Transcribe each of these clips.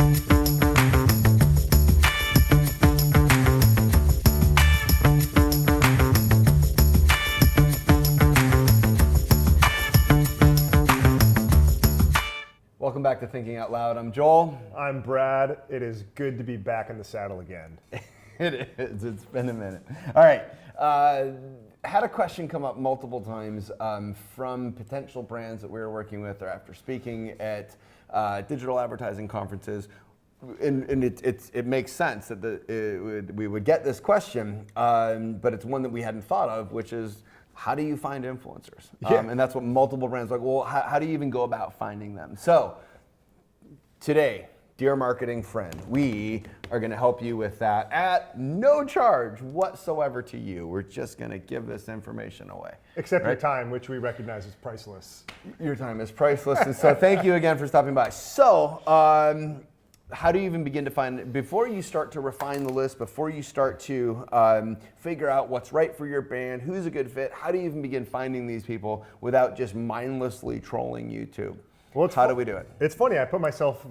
Welcome back to Thinking Out Loud. I'm Joel. I'm Brad. It is good to be back in the saddle again. It is. It's been a minute. All right. Had a question come up multiple times from potential brands that we were working with or after speaking at digital advertising conferences. And it makes sense that we would get this question, but it's one that we hadn't thought of, which is, how do you find influencers? Yeah. And that's what multiple brands are like, well, how do you even go about finding them? So today, dear marketing friend, we are going to help you with that at no charge whatsoever to you. We're just going to give this information away. Except your time, which we recognize is priceless. Your time is priceless, and so thank you again for stopping by. So, how do you even begin to find, before you start to refine the list, before you start to figure out what's right for your brand, who's a good fit, how do you even begin finding these people without just mindlessly trolling YouTube? Well, how do we do it? It's funny, I put myself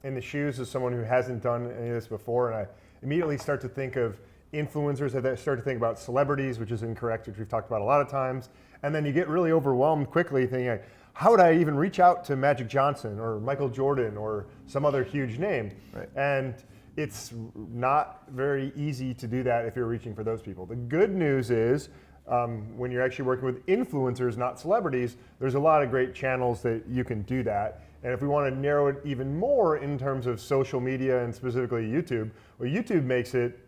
in the shoes of someone who hasn't done any of this before, and I immediately start to think of influencers. I start to think about celebrities, which is incorrect, which we've talked about a lot of times. And then you get really overwhelmed quickly thinking, how would I even reach out to Magic Johnson or Michael Jordan or some other huge name? Right. And it's not very easy to do that if you're reaching for those people. The good news is when you're actually working with influencers, not celebrities, there's a lot of great channels that you can do that. And if we want to narrow it even more in terms of social media and specifically YouTube, well, YouTube makes it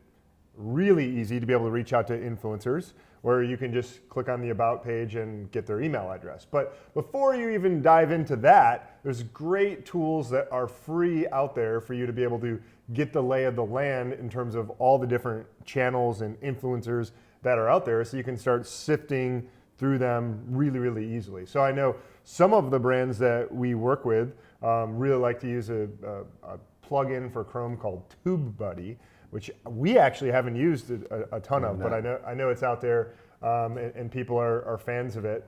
really easy to be able to reach out to influencers, where you can just click on the About page and get their email address. But before you even dive into that, there's great tools that are free out there for you to be able to get the lay of the land in terms of all the different channels and influencers that are out there, so you can start sifting through them really, really easily. So I know some of the brands that we work with really like to use a plugin for Chrome called TubeBuddy, which we actually haven't used a ton of, but I know it's out there, and people are fans of it.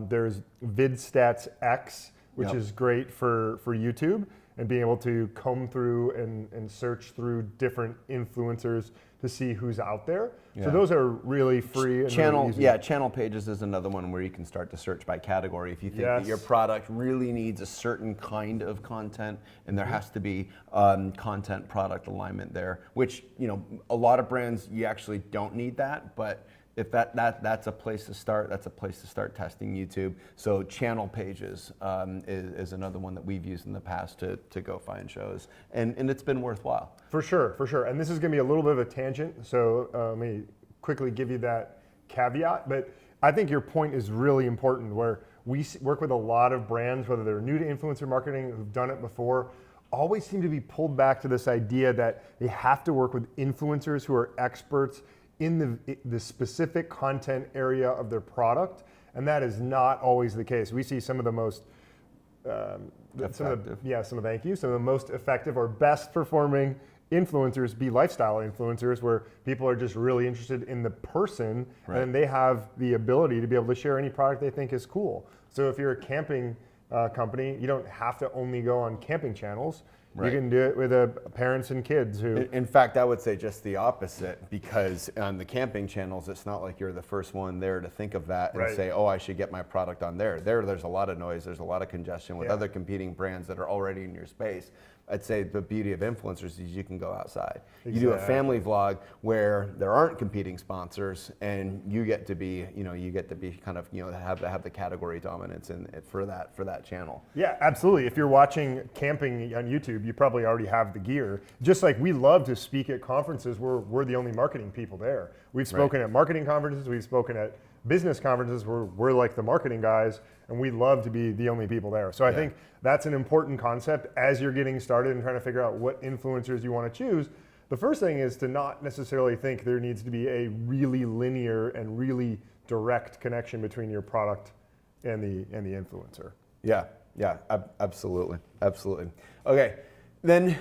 There's VidStats X, which is great for YouTube and being able to comb through and search through different influencers to see who's out there. Yeah. So those are really free. And channel, really easy. yeah, Channel Pages is another one where you can start to search by category. If you think that your product really needs a certain kind of content, and there has to be content product alignment there, which, you know, a lot of brands, you actually don't need that, but if that's a place to start, that's a place to start testing YouTube. So Channel Pages is another one that we've used in the past to go find shows, and it's been worthwhile. For sure, for sure. And this is going to be a little bit of a tangent, so let me quickly give you that caveat. But I think your point is really important, where we work with a lot of brands, whether they're new to influencer marketing, who've done it before, always seem to be pulled back to this idea that they have to work with influencers who are experts in the specific content area of their product, and that is not always the case. We see some of the most some of the most effective or best performing influencers be lifestyle influencers, where people are just really interested in the person, and they have the ability to be able to share any product they think is cool. So if you're a camping company, you don't have to only go on camping channels. You can do it with parents and kids who... In fact, I would say just the opposite, because on the camping channels, it's not like you're the first one there to think of that and say, oh, I should get my product on there. There's a lot of noise, there's a lot of congestion with other competing brands that are already in your space. I'd say the beauty of influencers is you can go outside. Exactly. You do a family vlog where there aren't competing sponsors, and you get to be, kind of, have the category dominance for that channel. Yeah, absolutely. If you're watching camping on YouTube, you probably already have the gear. Just like we love to speak at conferences, we're the only marketing people there. We've spoken at marketing conferences, we've spoken at business conferences where we're like the marketing guys, and we love to be the only people there. So I think that's an important concept as you're getting started and trying to figure out what influencers you want to choose. The first thing is to not necessarily think there needs to be a really linear and really direct connection between your product and the influencer. Yeah, absolutely. Okay, then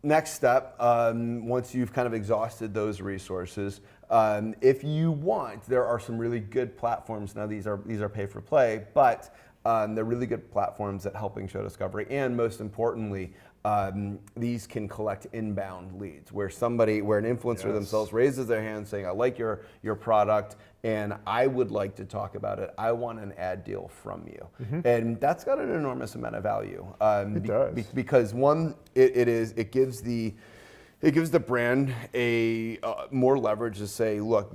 next step, once you've kind of exhausted those resources, if you want, there are some really good platforms. Now these are pay for play, but They're really good platforms at helping show discovery, and most importantly, these can collect inbound leads where an influencer themselves raises their hand saying, I like your product and I would like to talk about it. I want an ad deal from you. And that's got an enormous amount of value. It does. Because one, it gives the brand a more leverage to say, look,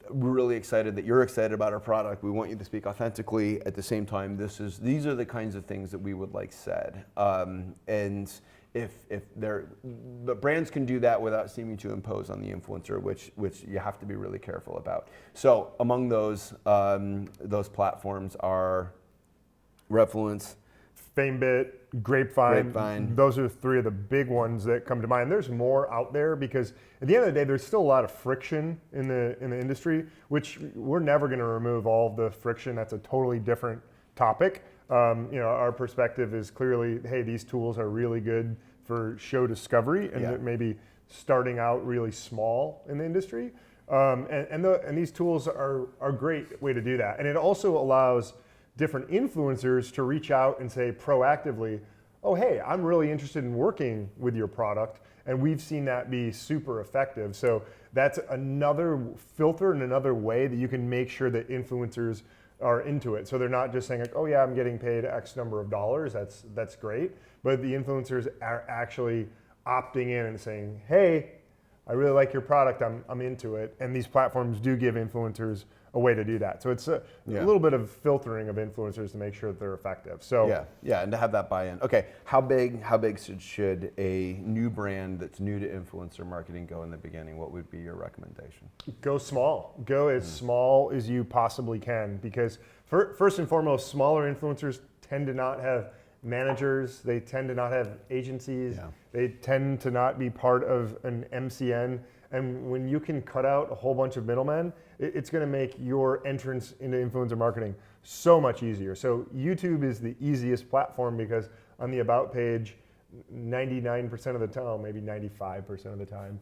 we're really excited that you're excited about our product. We want you to speak authentically. At the same time, these are the kinds of things that we would like said. And if the brands can do that without seeming to impose on the influencer, which you have to be really careful about. So among those platforms are Refluence, FameBit, Grapevine. Those are three of the big ones that come to mind. There's more out there because at the end of the day, there's still a lot of friction in the industry, which we're never going to remove all of the friction. That's a totally different topic. Our perspective is clearly, hey, these tools are really good for show discovery and maybe starting out really small in the industry. And these tools are a great way to do that. And it also allows different influencers to reach out and say proactively, oh, hey, I'm really interested in working with your product. And we've seen that be super effective. So that's another filter and another way that you can make sure that influencers are into it. So they're not just saying, like, oh yeah, I'm getting paid X number of dollars. That's great. But the influencers are actually opting in and saying, hey, I really like your product. I'm into it. And these platforms do give influencers a way to do that. So it's a little bit of filtering of influencers to make sure that they're effective. So and to have that buy-in. Okay, how big should a new brand that's new to influencer marketing go in the beginning? What would be your recommendation? Go small. Go as small as you possibly can, because first and foremost, smaller influencers tend to not have managers. They tend to not have agencies. They tend to not be part of an MCN. And when you can cut out a whole bunch of middlemen, it's going to make your entrance into influencer marketing so much easier. So YouTube is the easiest platform because on the About page, 99% of the time, maybe 95% of the time,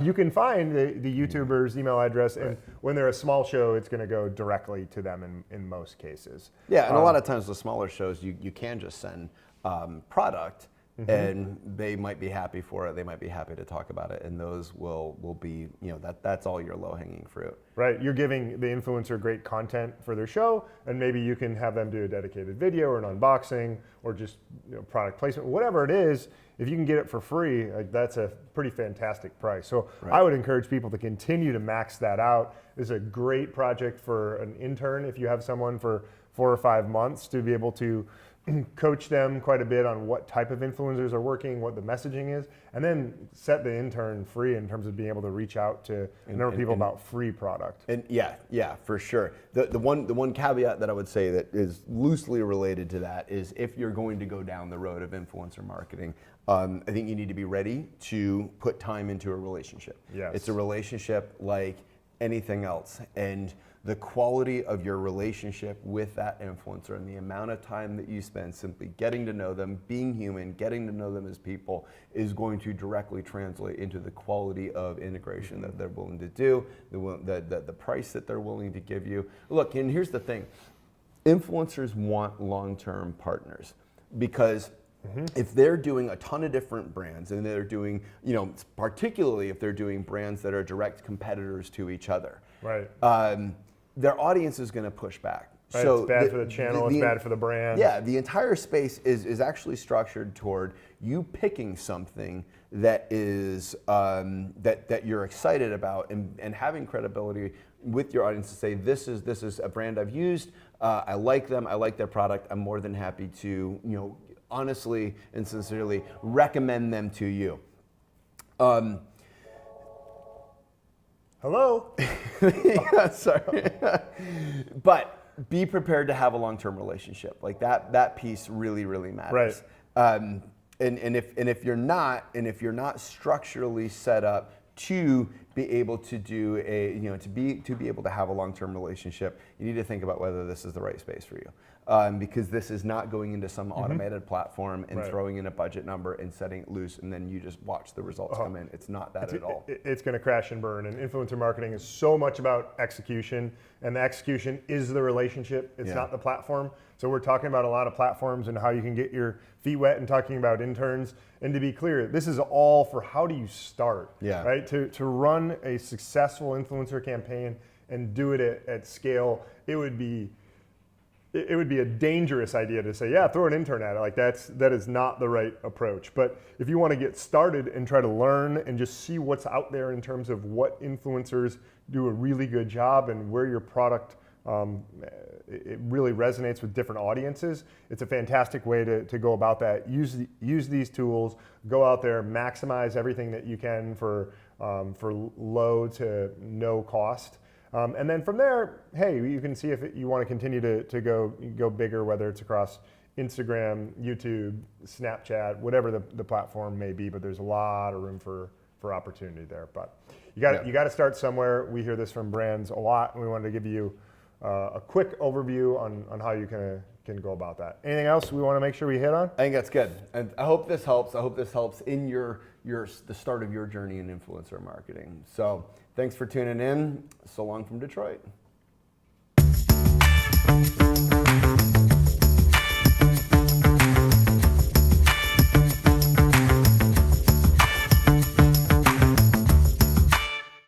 you can find the YouTuber's email address. And when they're a small show, it's going to go directly to them in most cases. Yeah, and a lot of times the smaller shows, you can just send product. And they might be happy for it. They might be happy to talk about it, and those will be, that's all your low-hanging fruit. Right, you're giving the influencer great content for their show, and maybe you can have them do a dedicated video or an unboxing or just product placement, whatever it is. If you can get it for free, that's a pretty fantastic price. So I would encourage people to continue to max that out. It's a great project for an intern if you have someone for 4 or 5 months to be able to coach them quite a bit on what type of influencers are working, what the messaging is, and then set the intern free in terms of being able to reach out to a number of people about free product. And yeah, for sure. The one caveat that I would say that is loosely related to that is if you're going to go down the road of influencer marketing, I think you need to be ready to put time into a relationship. Yes. It's a relationship like anything else, and the quality of your relationship with that influencer and the amount of time that you spend simply getting to know them, being human, getting to know them as people is going to directly translate into the quality of integration that they're willing to do, the price that they're willing to give you. Look, and here's the thing, influencers want long-term partners because if they're doing a ton of different brands and they're doing, particularly if they're doing brands that are direct competitors to each other, right? Their audience is going to push back. Right, So it's bad for the channel, it's bad for the brand. Yeah, the entire space is actually structured toward you picking something that is that you're excited about and having credibility with your audience to say this is a brand I've used. I like them. I like their product. I'm more than happy to honestly and sincerely recommend them to you. Hello? Yeah, sorry. But be prepared to have a long-term relationship. Like that piece really, really matters. Right. And if you're not structurally set up to be able to do to be able to have a long-term relationship, you need to think about whether this is the right space for you. because this is not going into some automated platform and throwing in a budget number and setting it loose, and then you just watch the results come in. It's not that at all. It's going to crash and burn. And influencer marketing is so much about execution, and the execution is the relationship. It's not the platform. So we're talking about a lot of platforms and how you can get your feet wet and talking about interns. And to be clear, this is all for how do you start, right? To run a successful influencer campaign and do it at scale, it would be a dangerous idea to say, yeah, throw an intern at it. Like that is not the right approach. But if you want to get started and try to learn and just see what's out there in terms of what influencers do a really good job and where your product it really resonates with different audiences, it's a fantastic way to go about that. Use these tools, go out there, maximize everything that you can for low to no cost. And then from there, hey, you can see if you want to continue to go bigger, whether it's across Instagram, YouTube, Snapchat, whatever the platform may be. But there's a lot of room for opportunity there. But you got to start somewhere. We hear this from brands a lot, and we wanted to give you a quick overview on how you can go about that. Anything else we want to make sure we hit on? I think that's good, and I hope this helps. I hope this helps in the start of your journey in influencer marketing. So thanks for tuning in. So long from Detroit.